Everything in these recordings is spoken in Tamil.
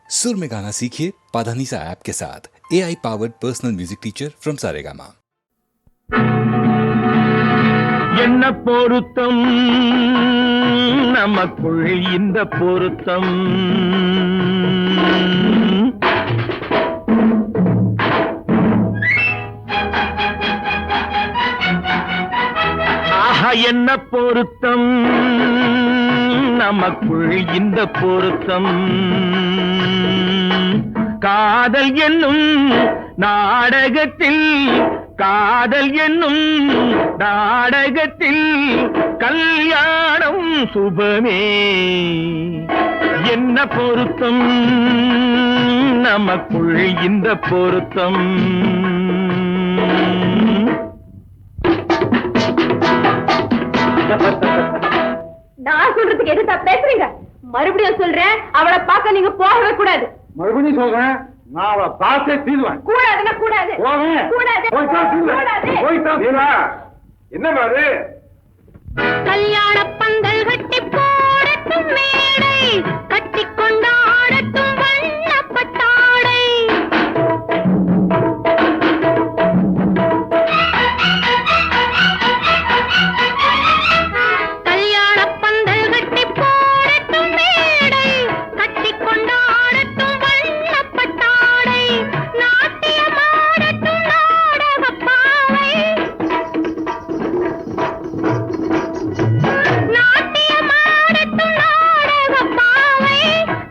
सुर में गाना सीखिए पाधानीसा ऐप के साथ। AI powered personal music teacher from Saregama. என்ன பொருத்தம் நமக்குள் இந்த பொருத்தம் ஆஹா என்ன பொருத்தம் நமக்குள் இந்த பொருத்தம் காதல் என்னும் நாடகத்தில் காதல் என்னும் நாடகத்தில் கல்யாணம் சுபமே என்ன பொருத்தம் நமக்குள் இந்த பொருத்தம் நான் சொல்றதுக்கு எதுக்கு பேசுறீங்க? மறுபடியும் சொல்றேன், அவளை பார்க்க நீங்க போகவே கூடாது. மறுபடியும் சொல்றேன், நான் அவளை பார்த்தே தீர்வேன். கூடாதுன்னா கூடாது. என்ன பாரு கல்யாண பந்தல் கட்டி போடட்டும் மேடை, கட்டி கொண்டாடட்டும் வண்ணப்பட்டாடை. கல்யாண பந்தல் கட்டி போடட்டும் மேடை, கட்டி கொண்டாடட்டும் வண்ணப்பட்டாடை. நாட்டியமாடட்டும் நாடகப் பாவை, நாட்டியமாடட்டும் நாடகப் பாவை.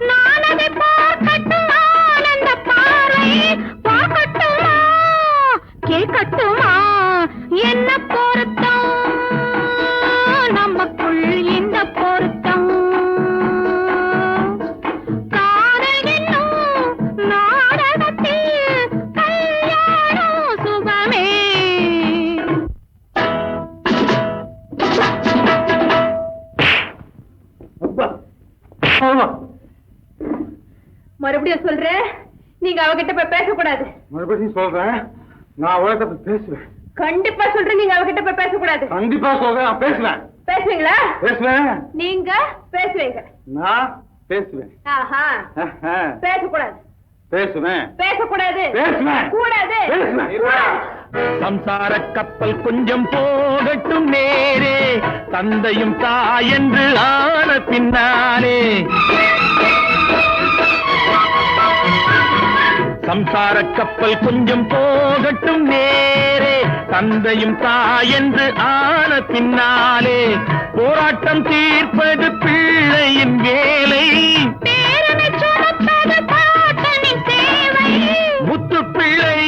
நான் அதை பார்க்கட்டும் ஆனந்த பார்வை. பார்க்கட்டுமா கேட்கட்டுமா என்ன பொருத்தம் நமக்குள் இந்த பொருத்தம். காதல் என்னும் நாடகத்தில் கல்யாணம் சுபமே. மறுபடியும் சொல்றேன், நீங்க அவகிட்ட போய் பேசக்கூடாது. மறுபடியும் சொல்றேன், நான் அவளை பேசுவேன். கண்டிப்பா சொல்றேன், நீங்க அவகிட்ட போய் பேசக்கூடாது. கண்டிப்பா சொல்றேன், நான் பேசுவேன். பேசுவீங்களா? பேசுவேன். நீங்க பேசுவீங்க. நான் பேசுவேன். ஆஹா. பேசக்கூடாது. பேசுவேன். பேசக்கூடாது. பேசுவேன். கூடாது. பேசுவேன். சம்சார கப்பல் கொஞ்சம் போகட்டும் நேரே, தந்தையும் தாயென்று ஆன பின்னாலே. சம்சார கப்பல் கொஞ்சம் போகட்டும் நேரே, தந்தையும் தாயென்று ஆன பின்னாலே. போராட்டம் தீர்ப்பது பிள்ளையின் வேலை, பேரனை சுமப்பது பாட்டனின் சேவை. முத்து பிள்ளை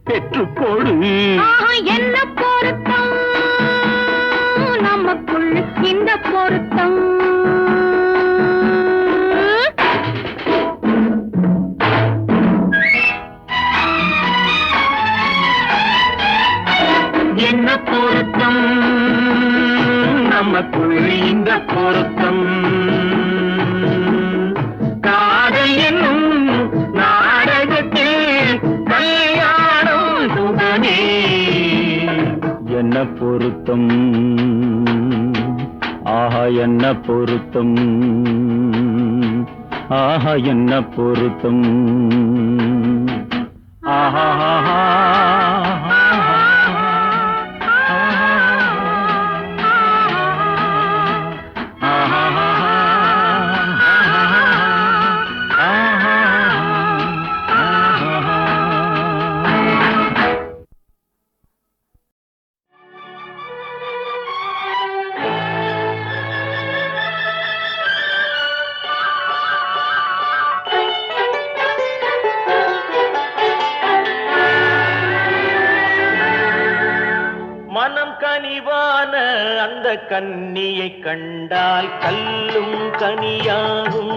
பெற்றுக்கொடு. ஆஹா, என்ன பொருத்தம் நமக்குள் இந்த பொருத்தம். என்ன பொருத்தம் நமக்குள் இந்த பொருத்தம். காதல் என்னும் நாடகத்தில் கல்யாணம் சுபமே என்ன பொருத்தம். ஆஹா என்ன பொருத்தம். ஆஹா என்ன பொருத்தம். ஆஹா கனிவான அந்த கன்னியை கண்டால் கல்லும் கனியாகும்.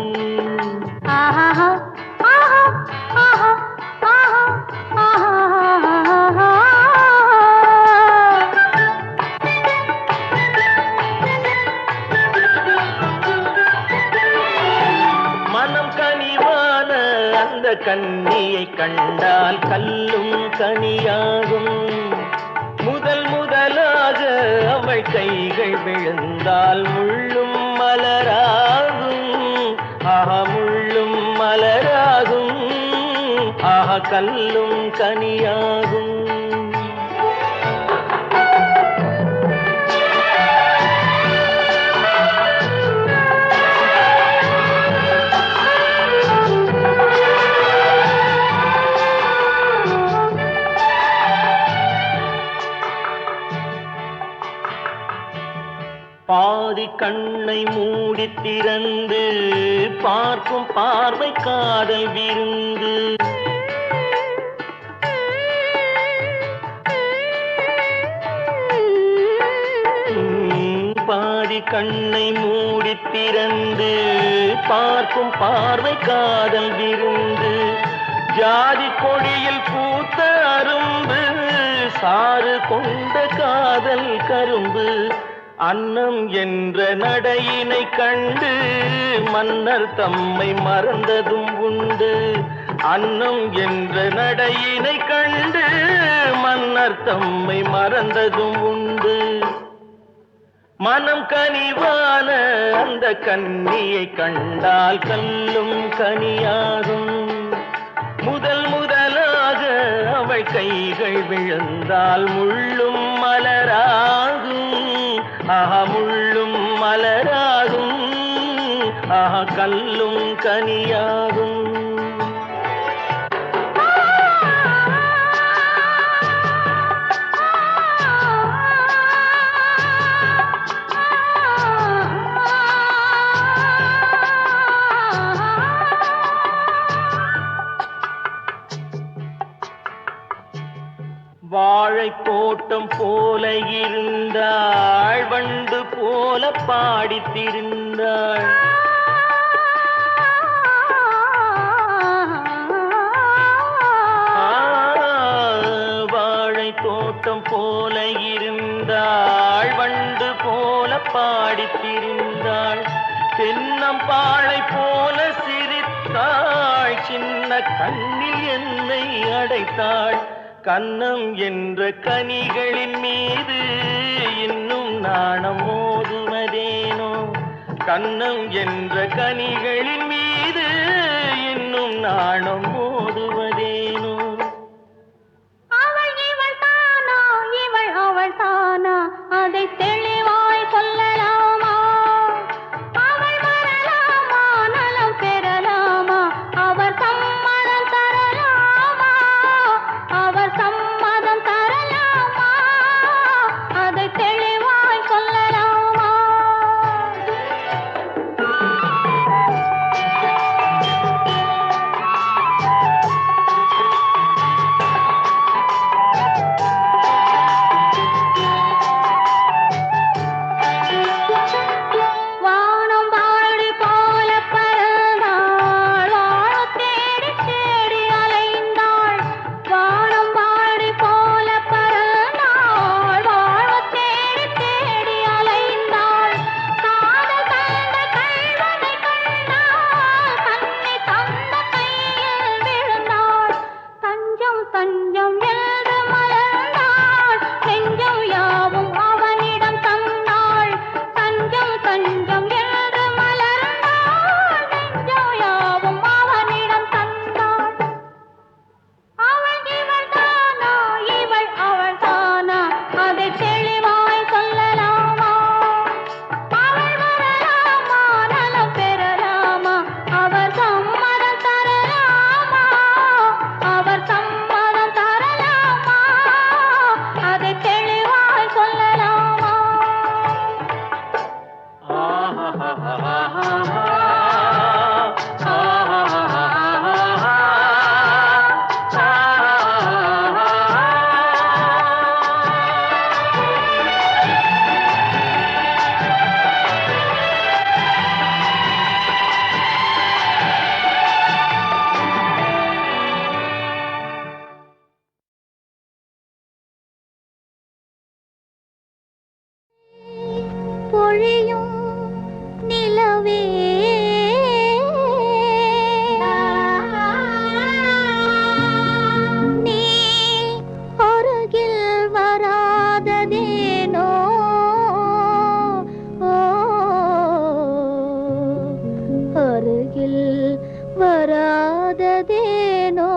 மனம் கனிவான அந்த கன்னியை கண்டால் கல்லும் கனியாகும். முதல் முதலாக அவள் கைகள் விழுந்தால் முள்ளும் மலராகும். முள்ளும் மலர் கல்லும் கனியாகும். பாதி கண்ணை மூடி திறந்து பார்க்கும் பார்வை காதல் விருந்து. பாதி கண்ணை மூடி திறந்து பார்க்கும் பார்வை காதல் விருந்து. ஜாதி கொடியில் பூத்த அரும்பு சாறு கொண்ட காதல் கரும்பு. அன்னம் என்ற நடையினை கண்டு மன்னர் தம்மை மறந்ததும் உண்டு. அன்னம் என்ற நடையினை கண்டு மன்னர் தம்மை மறந்ததும் உண்டு. மனம் கனிவான அந்த கன்னியை கண்டால் கல்லும் கனியாகும். முதல் முதலாக அவள் கைகள் விழுந்தால் முள்ளும் மலராகும். ஆஹா முள்ளும் மலராகும். ஆஹா கல்லும் கனியாகும். வாழை தோட்டம் போல இருந்தாள், வண்டு போல பாடித்திருந்தாள். வாழை தோட்டம் போல இருந்தாள், வண்டு போல பாடித்திருந்தாள். தென்னம்பாளை போல சிரித்தாள், சின்ன கண்ணில் என்னை அடைத்தாள். கன்னம் என்ற கனிகளின் மீது இன்னும் நாணம் மோதுவதேனோ. கன்னம் என்ற கனிகளின் மீது இன்னும் நாணம் மோதுவதேனோ. அவள் இவள் தானா, இவள் அவள் தானா, அதை தெளிவாய் சொல்லலாமா? அவள் வரலாமா, நலம் பெறலாமா, அவர் சம்மதம் தரலாமா? அவர் சம்மதம் தரலாமா, அதை தெளிவாய் சொல்லலாமா? வானம் வாழி போல பறந்தாள், வாழத் தேடி தேடி அலைந்தாள். வானம் வாழி போல பறந்தாள், வாழத் தேடி தேடி அலைந்தாள். காதல் தந்த கள்வனை கண்டாள், கண்ணை தந்த கையில் விழுந்தாள். தஞ்சம் தஞ்சம் என்று மலர்ந்தாள், நெஞ்சம் யாவும் அவனிடம் தந்தாள். தஞ்சம் தஞ்சம் என்று மலர்ந்தாள், நெஞ்சம் யாவும் அவனிடம் தந்தாள். அவள் இவள் தானா, இவள் அவள் தானா, அதை தெளிவாய் சொல்லலாமா? அவள் வரலாமா, நலம் பெறலாமா, அவர் சம்மதம் தரலாமா? அவர் சம்மதம் தரலாமா, அதை தெளிவாய் சொல்லலாமா? பொழியும் நிலவே நீ அருகில் வராததேனோ. அருகில் வராததேனோ.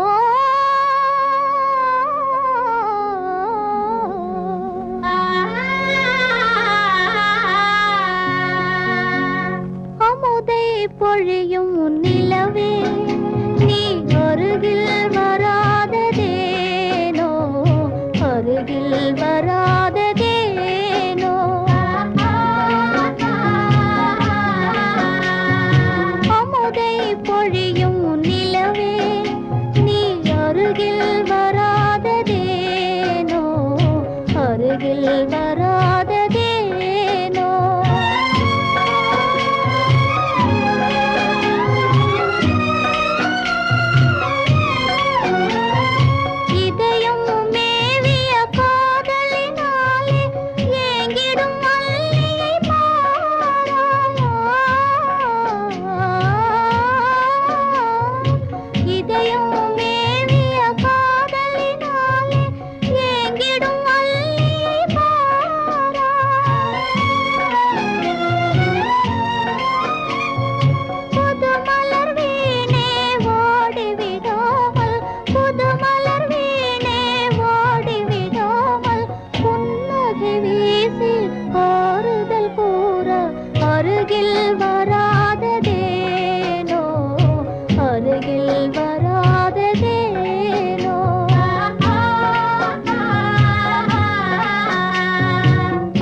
அருகில் வராததேனோ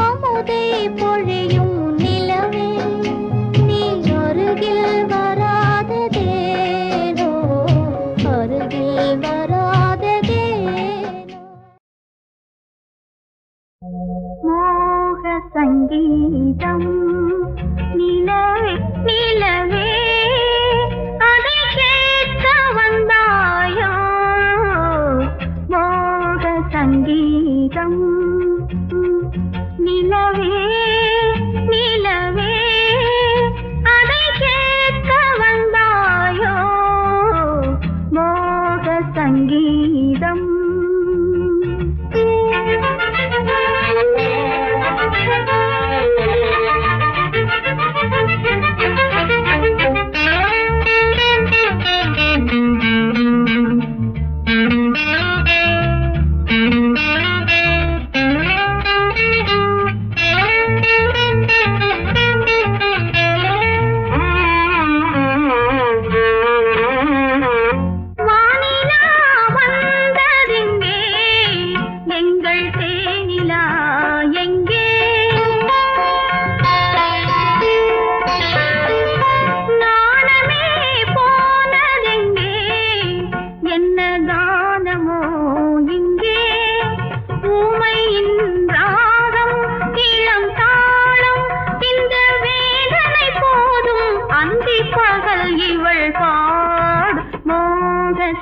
அமுதை பொழியும் நிலவே நீ அருகில் வராததேனோ அருகில் வராததேனோ மோக சங்கீதம் நிலவே நிலவே அதை கேட்க வந்தாயோ மோக சங்கீதம் நிலவே நிலவே அதை கேட்க வந்தாயோ மோக சங்கீதம்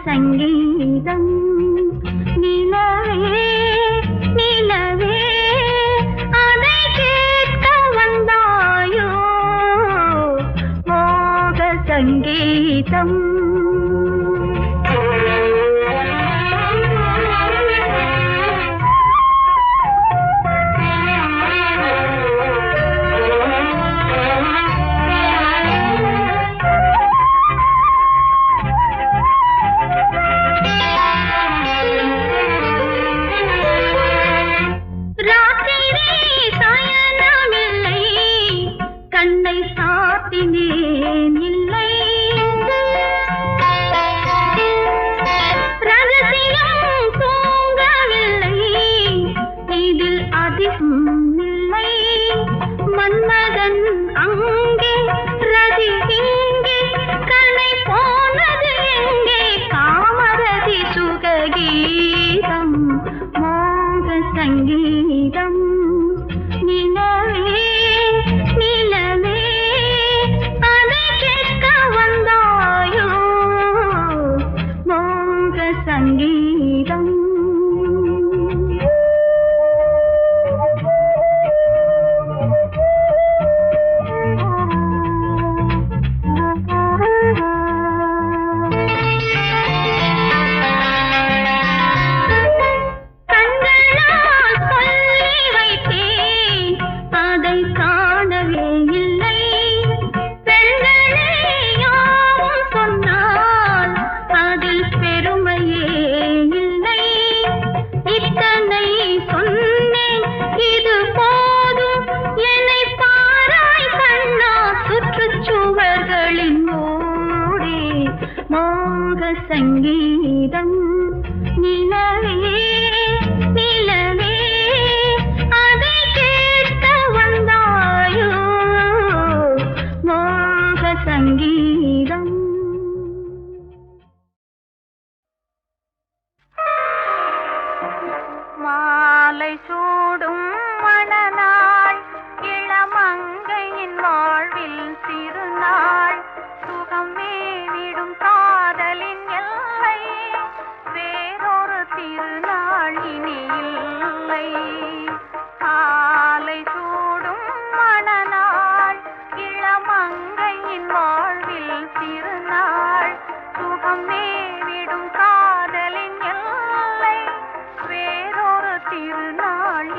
சங்கீதம் நிலவே நிலவே அதை கேட்க வந்தாயோ மோக சங்கீதம் மன்மதன் அங்கே ரதி இங்கே கணை போனது எங்கே காமரதி சுககீதம் மோக சங்கீதம் நிலவே நிலவே அதை கேட்க வந்தாயோ மோக சங்கீதம் சங்கீதம் நிலவே நிலவே அதை கேட்க வந்தாயோ மோக சங்கீதம் மாலை சூடும் மணநாள் இளமங்கையின் வாழ்வில் திருநாள் சுகம் மேவிடும் காதலின் எல்லை வேறொரு திருநாள் இனி இல்லை காலை சூடும் மணநாள் இளமங்கையின் வாழ்வில் திருநாள் சுகம் மேவிடும் காதலின் எல்லை வேறொரு திருநாள்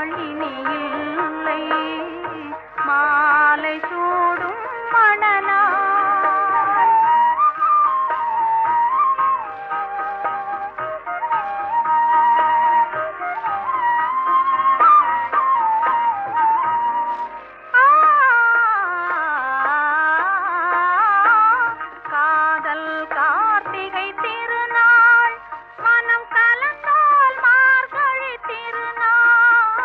திருநாள் இனி இல்லை மாலை சூடும் மணநாள் காதல் கார்த்திகை திருநாள் மனம் கலந்தால் மார்கழி திருநாள்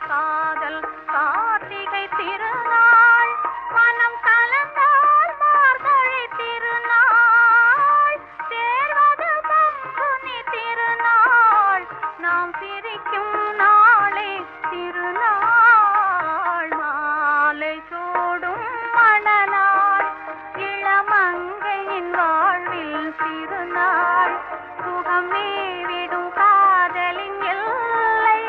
காதல் கார்த்திகை திருநாள் மனம் கலந்தால் மார்கழி திருநாள் சேர்வது பங்குனி திருநாள் நாம் பிரிக்கும் நாளே திருநாள் மாலை சூடும் மணநாள் இளமங்கையின் வாழ்வில் திருநாள் சுகமே விடும் காதலின் எல்லை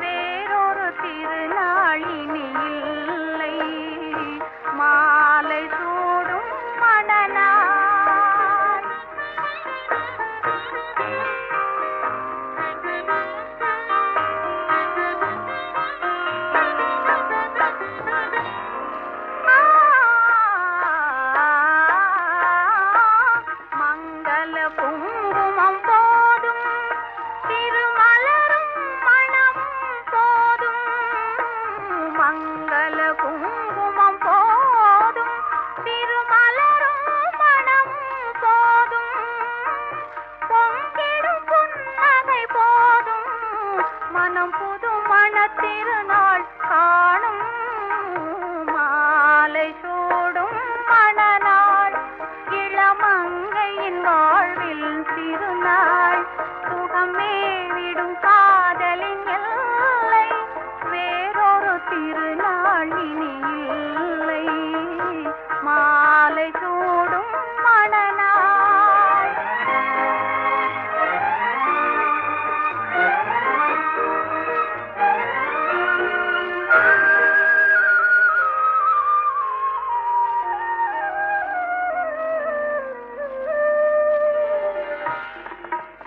வேறொரு திருநாள் இனி இல்லை மாலை சூடும் மணநாள் மங்கள குங்குமம் போதும் திருமலரும் மணமும் போதும் மங்கள குங்குமம் போதும் திருமலரும் மணமும் போதும் பொங்கிடும் புன்னகை போதும் மனம் புது மணத்திருநாள் காணும் மாலை சூடும் மணநாள் இளமங்கையின் வாழ்வில் திருநாள் சுகமே விடும் காதலின் எல்லை வேறொரு திருநாள் இனி இல்லை மாலை சூடும் மணநாள்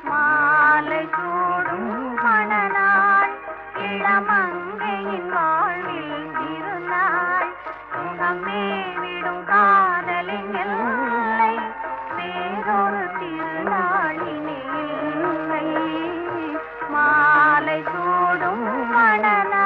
மாலை சூடும் மணநாள் இளமங்கையின் வாழ்வில் திருநாள் சுகமே விடும் காதலின் எல்லை வேறொரு திருநாள் இனி இல்லை மாலை சூடும் மணநாள்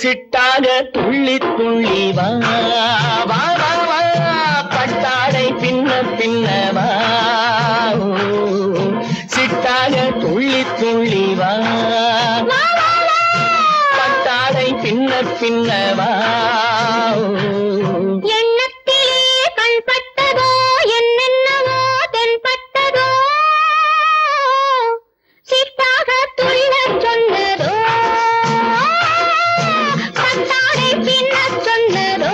சிட்டாக துள்ளி துள்ளி வா வா வா வா பட்டாடை பின்ன பின்ன வா சிட்டாக துள்ளி துள்ளி வா பட்டாடை பின்ன பின்ன வா எண்ணத்திலே கண்பட்டதோ என்னென்னவோ தென்பட்டதோ சிட்டாக துள்ளச் சொன்னதோ பட்டாடை பின்னச் சொன்னதோ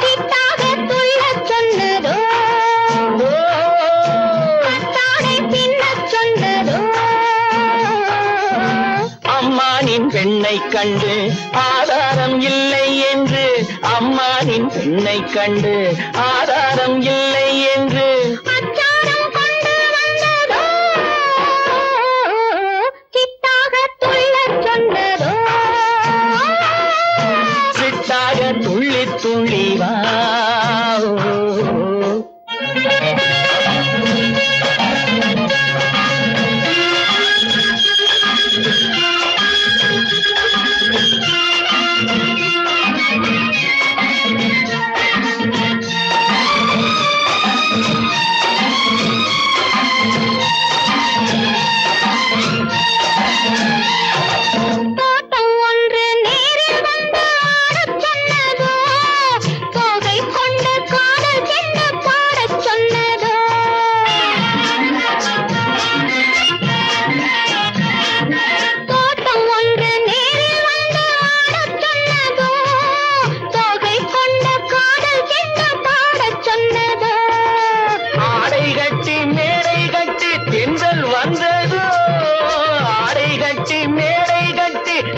சிட்டாக துள்ளச் சொன்னதோ பட்டாடை பின்னச் சொன்னதோ அம்மானின் பெண்ணை கண்டு ஆதாரம் இல்லை என்று அம்மானின் பெண்ணை கண்டு ஆதாரம் இல்லை என்று அச்சாரம் கொண்டு வந்ததோ சிட்டாக துள்ளச் சொன்னதோ சிட்டாக துள்ளி துள்ளி வா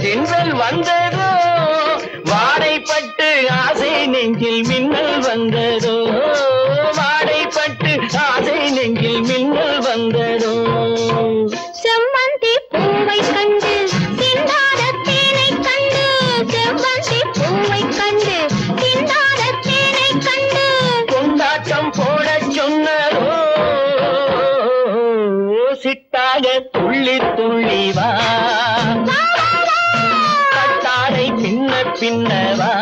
தென்றல் வந்ததோ வாடைப்பட்டு ஆசை நெஞ்சில் மின்னல் வந்ததோ வாடைப்பட்டு ஆசை நெஞ்சில் மின்னல் வந்ததோ செம்மந்தி பூவை கண்டு சிந்தாத தேனை கண்டு செம்மந்தி பூவை கண்டு சிந்தாத தேனை கண்டு கொண்டாட்டம் போட சொன்னதோ சிட்டாக துள்ளி துள்ளி வா கட்டாடை பின்ன பின்னவா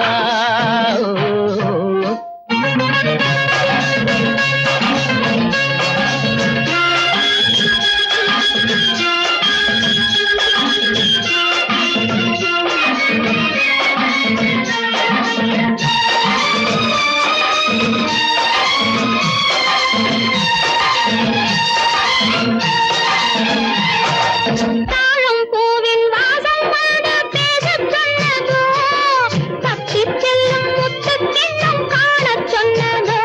தாழம் பூவின் வாசம் வந்து பேசச் சொன்னதோ தப்பிச் செல்லும் முத்துக் கிண்ணம் காணச் சொன்னதோ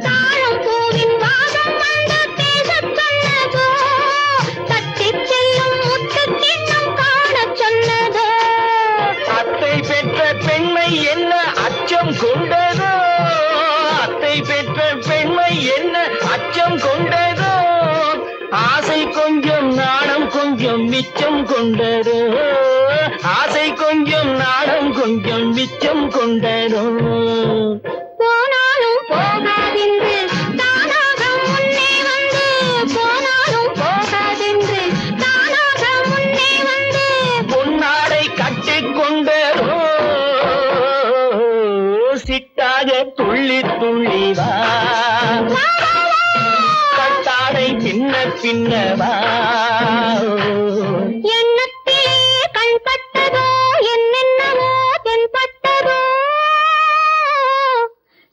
தாழம் பூவின் வாசம் வந்து பேசச் சொன்னதோ தப்பிச் செல்லும் முத்துக் கிண்ணம் காணச் சொன்னதோ அத்தை பெற்ற பெண்மை என்ன அச்சம் கொண்டதோ அத்தை பெற்ற பெண்மை என்ன அச்சம் கொண்டதோ ஆசை கொஞ்சம் நாணம் கொஞ்சம் மிச்சம் கொண்டதோ ஆசை கொஞ்சம் நாணம் கொஞ்சம் மிச்சம் கொண்டதோ போனாலும் போகாதென்று தானாக முன்னே வந்து போனாலும் போகாதென்று தானாக முன்னே வந்து பொன்னாடை கட்டிக் கொண்டதோ சிட்டாக துள்ளி துள்ளி வா கட்டாடை பின்ன பின்னவா எண்ணத்திலே கண்பட்டதோ என்னென்னவோ தென்பட்டதோ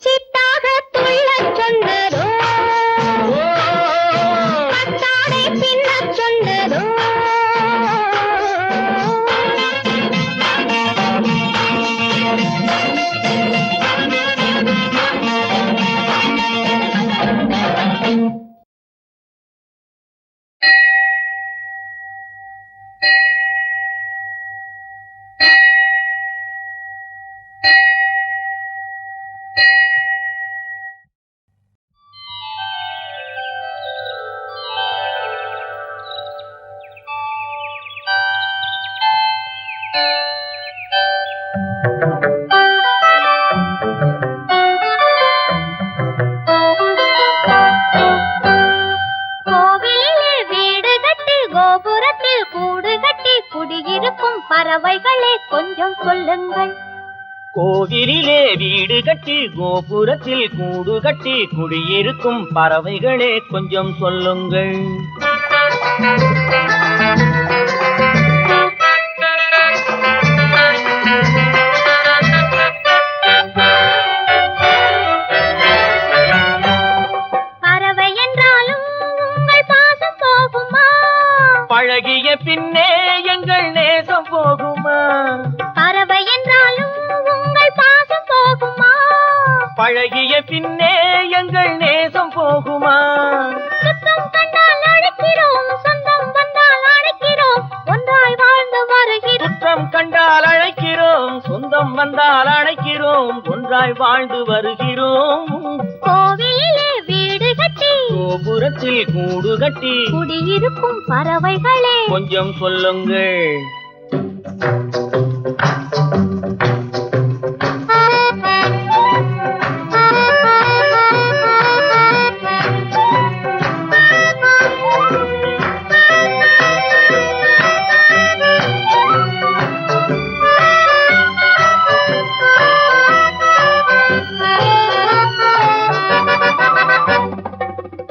சிட்டாக துள்ளச் சொன்னதோ கட்டாடை பின்னச் சொன்னதோ கோவிலிலே வீடு கட்டி கோபுரத்தில் கூடு கட்டி குடியிருக்கும் பறவைகளே கொஞ்சம் சொல்லுங்கள் கோவிலிலே வீடு கட்டி கோபுரத்தில் கூடு கட்டி குடியிருக்கும் பறவைகளே கொஞ்சம் சொல்லுங்கள் பறவை என்றாலும் உங்கள் பாசம் போகுமா பழகிய பின்னே எங்கள் நேசம் போகுமா பறவை என்றாலும் உங்கள் பாசம் போகுமா பழகிய பின்னே எங்கள் நேசம் போகுமா சுத்தம் கண்டால் அழைக்கிறோம் சொந்தம் வந்தால் அழைக்கிறோம் ஒன்றாய் வாழ்ந்து வருகிறோம் குற்றம் கண்டால் அழைக்கிறோம் சொந்தம் வந்தால் அழைக்கிறோம் ஒன்றாய் வாழ்ந்து வருகிறோம் கோவிலிலே வீடு கட்டி கோபுரத்தில் கூடு கட்டி குடியிருக்கும் பறவைகளே கொஞ்சம் சொல்லுங்கள்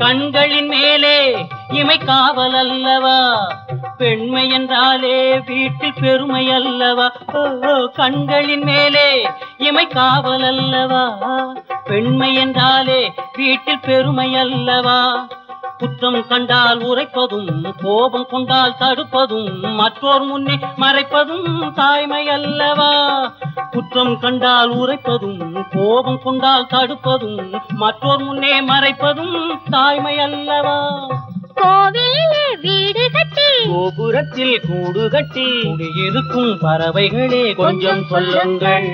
கண்களின் மேலே இமை காவல் அல்லவா பெண்மை என்றாலே வீட்டில் பெருமை அல்லவா கண்களின் மேலே இமை காவல் அல்லவா பெண்மை என்றாலே வீட்டில் பெருமை அல்லவா குற்றம் கண்டால் உரைப்பதும் கோபம் கொண்டால் தடுப்பதும் மற்றோர் முன்னே மறைப்பதும் தாய்மை அல்லவா குற்றம் கண்டால் உரைப்பதும் கோபம் கொண்டால் தடுப்பதும் மற்றோர் முன்னே மறைப்பதும் தாய்மை அல்லவா கோபுரத்தில் கூடு கட்டி இருக்கும் பறவைகளே கொஞ்சம் சொல்லுங்கள்.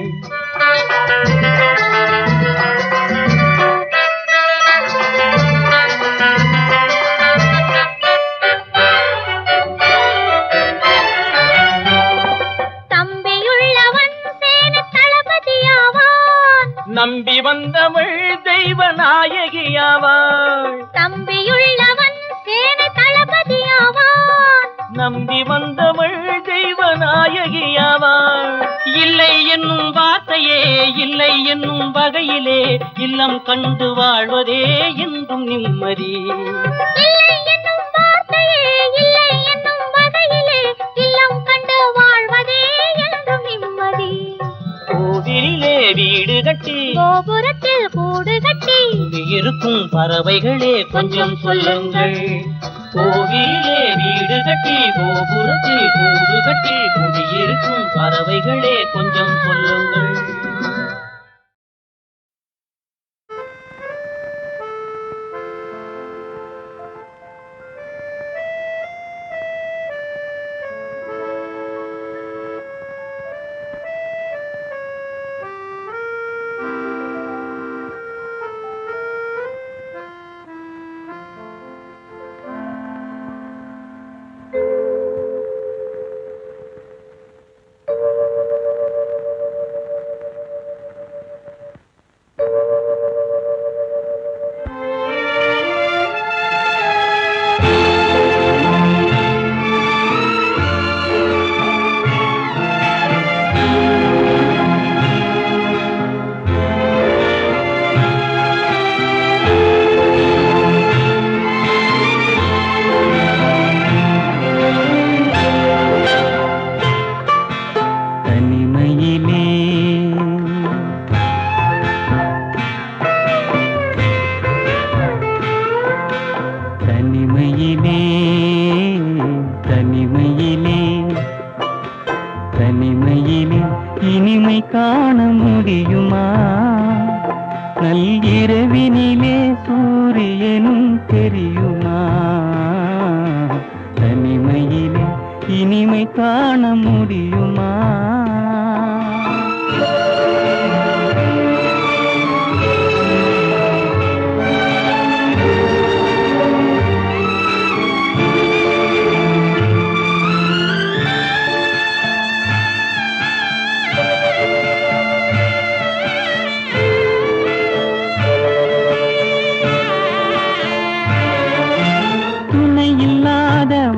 நம்பி வந்தவள் தெய்வ நாயகியாவாள். தம்பியுள்ளவன் சேனை தளபதியாவான். நம்பி வந்தவள் தெய்வ நாயகியாவாள். இல்லை என்னும் வார்த்தையே இல்லை என்னும் வகையிலே இல்லம் கண்டு வாழ்வதே என்றும் நிம்மதி. இல்லை என்னும் வார்த்தையே இல்லை என்னும் வகையிலே இல்லம் கண்டு வாழ்வதே என்றும் நிம்மதி. கோவிலே வீடு கட்டி கோபுரத்தில் கூடு கட்டி இருக்கும் பறவைகளே கொஞ்சம் சொல்லுங்கள். கோவிலே வீடு கட்டி கோபுரத்தில் கூடு கட்டி குடியிருக்கும் பறவைகளே கொஞ்சம் சொல்லுங்கள்.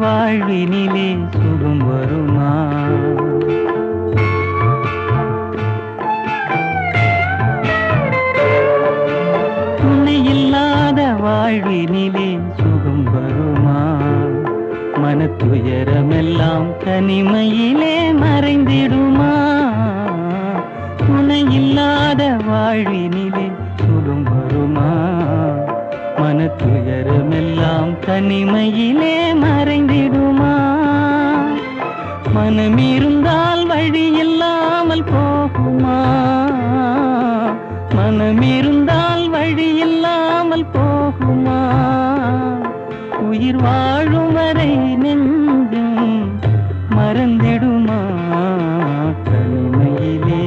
வாழ்வினிலே சுகம் வருமா? துணை இல்லாத வாழ்வினிலே சுகம் வருமா? மனத்துயரமெல்லாம் தனிமையிலே மறைந்திடுமா? துணை இல்லாத வாழ்வினிலே சுகம் வருமா? மனத்துயரமெல்லாம் தனிமையிலே மறைந்திடுமா? மனமிருந்தால் வழி இல்லாமல் போகுமா? மனமிருந்தால் வழி இல்லாமல் போகுமா? உயிர் வாழும் வரை நெஞ்சும் மறந்திடுமா? தனிமையிலே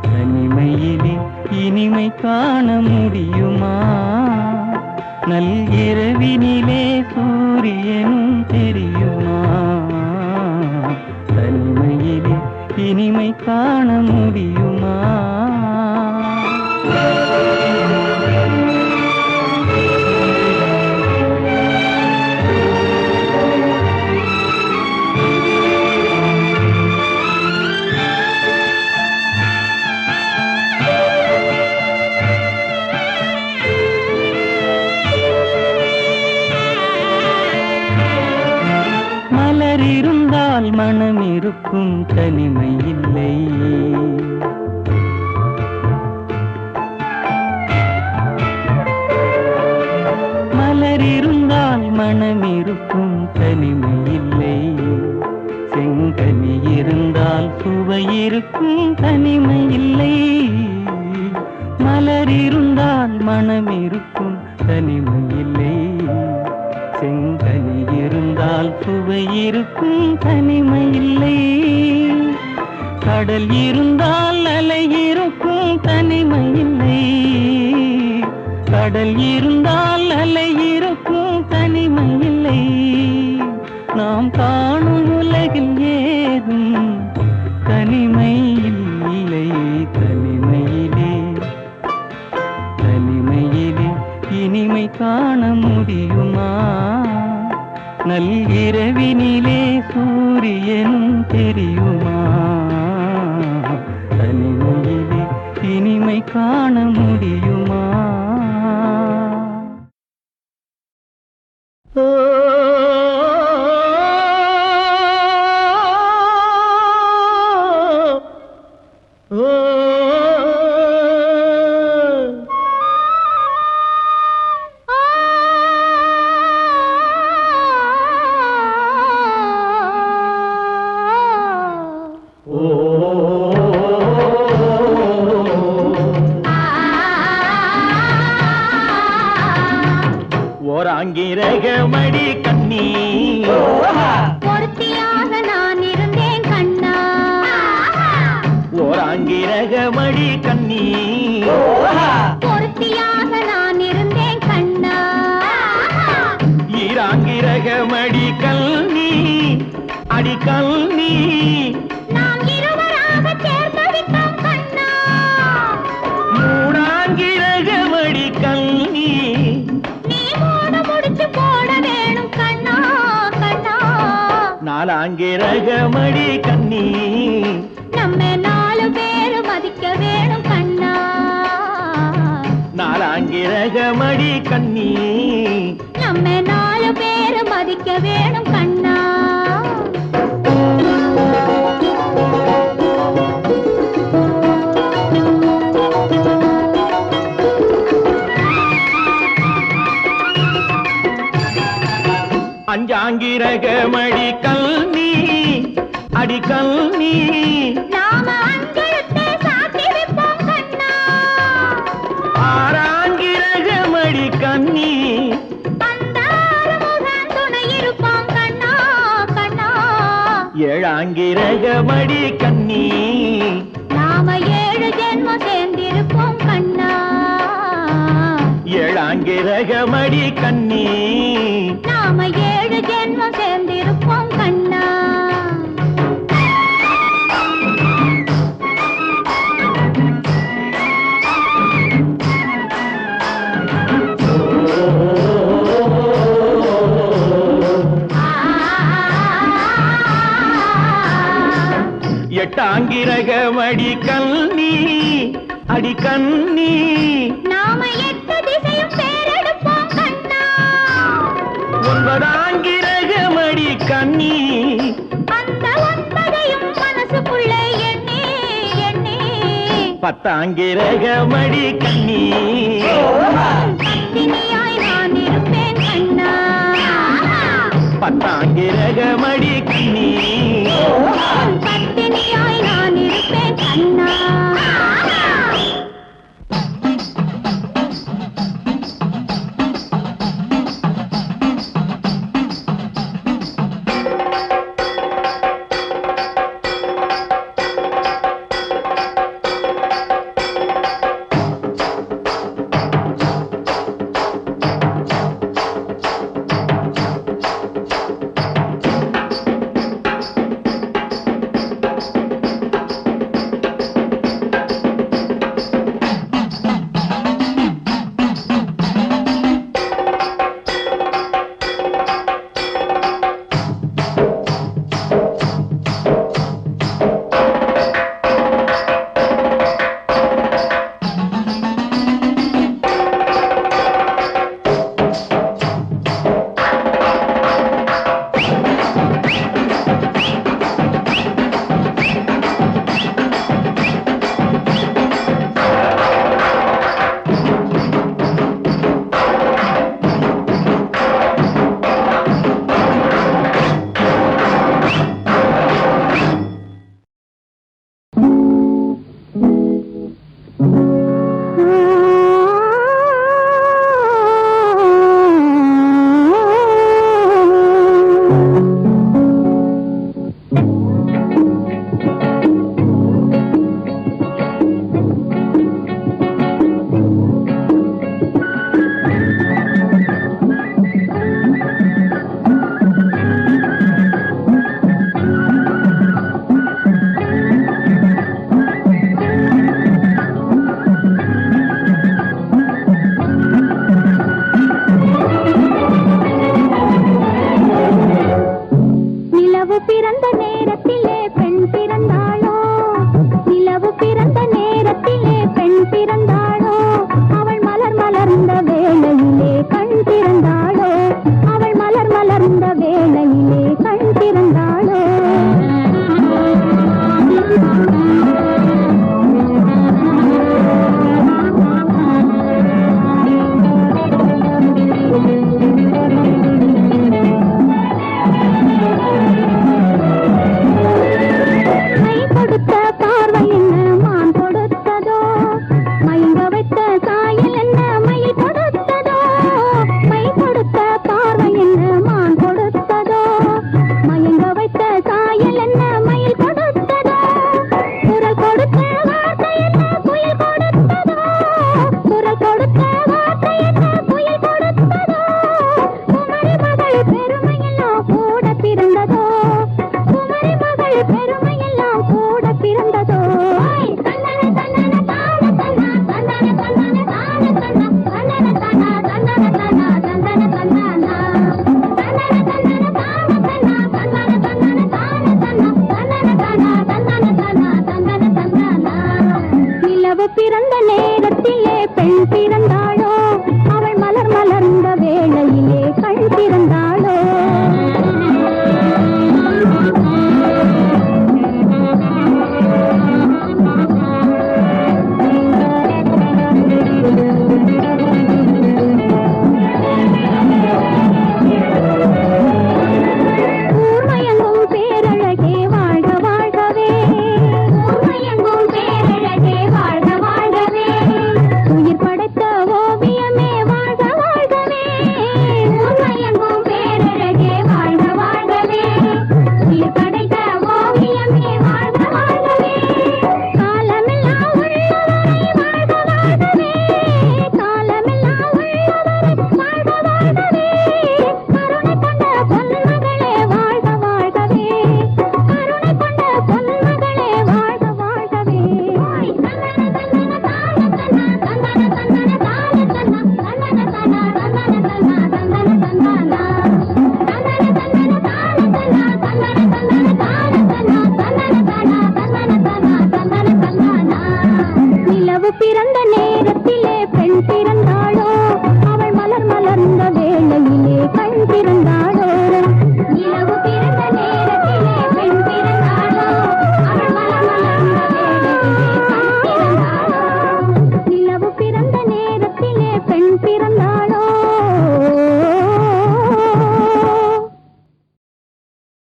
தனிமையிலே இனிமை காண முடியுமா? நல்கிரவினிலே சூரியனும் தெரியுமா? தனிமையிலே இனிமை காண முடியுமா? இருந்தால் மனம் இருக்கும் தனிமை இல்லை. மலர் இருந்தால் மனம் இருக்கும் தனிமை இல்லை. செங்கனி இருந்தால் சுவை இருக்கும் தனிமை இல்லை. மலர் இருந்தால் மனம் இருக்கும் தனிமை இல்லை. செங்கனி இருந்தால் சுவை இருக்கும் தனிமை இல்லை. கடல் இருந்தால் அலை இருக்கும் தனிமை இல்லை. கடல் இருந்தால் அலை இருக்கும் தனிமை இல்லை. நாம் காணும் உலகில் ஏதும் தனிமை இல்லை. தனிமையிலே தனிமையிலே இனிமை காண முடியுமா? நல்கிரவினிலே சூரியனும் தெரியுமா? தனிமையிலே இனிமை காண முடியுமா? ஓராங்கிரகமடி கண்ணி பொருத்தியாக நான் இருந்தேன் கண்ணா. ஓராங்கிரகமடி கண்ணி பொருத்தியாக நான் இருந்தேன் கண்ணா. ஈராங்கிரகமடி கல்னி அடிக்கல்னி நாம் இருவராக சேர்ந்து விட்டோம் கண்ணா. மூடாங்கிரகமடி கல்னி நீ மூட முடிச்சு போட வேணும் கண்ணா கண்ணா. நாலாங்கிரகமடி கண்ணி நம்ம 4 பேரு மதிக்க வேணும் கண்ணா. நாலாங்கிரகமடி கண்ணி நம்ம 4 பேரு மதிக்க வேணும் கண்ணா. அஞ்சாங்கிரகமடி கல்னி அடிக்கல்னி நாம அஞ்செழுத்தை சாத்தி வைப்போம் கண்ணா. ஆறாங்கிரகமடி கண்ணி அந்த ஆறுமுகன் துணை இருப்பான் கண்ணா கண்ணா. ஏழாங்கிரகமடி கண்ணி நாம 7 ஜென்மம் சேர்ந்திருப்போம் கண்ணா. ஏழாங்கிரகமடி கண்ணி நாம 7 ஜென்மம் சேர்ந்திருப்போம் கண்ணா. எட்டாங்கிரகமடி கண்ணி அடிக்கண்ணி நாம 8 திசையும் பேரெடுப்போம் கண்ணா. ஒன்பதாங்கிரகமடி கண்ணி அந்த 9ஐயும் மனசுக்குள்ளே எண்ணி எண்ணி பத்தாங்கிரகமடி கண்ணி பத்தினியாய் நான் இருப்பேன் கண்ணா. பத்தாங்கிரகமடி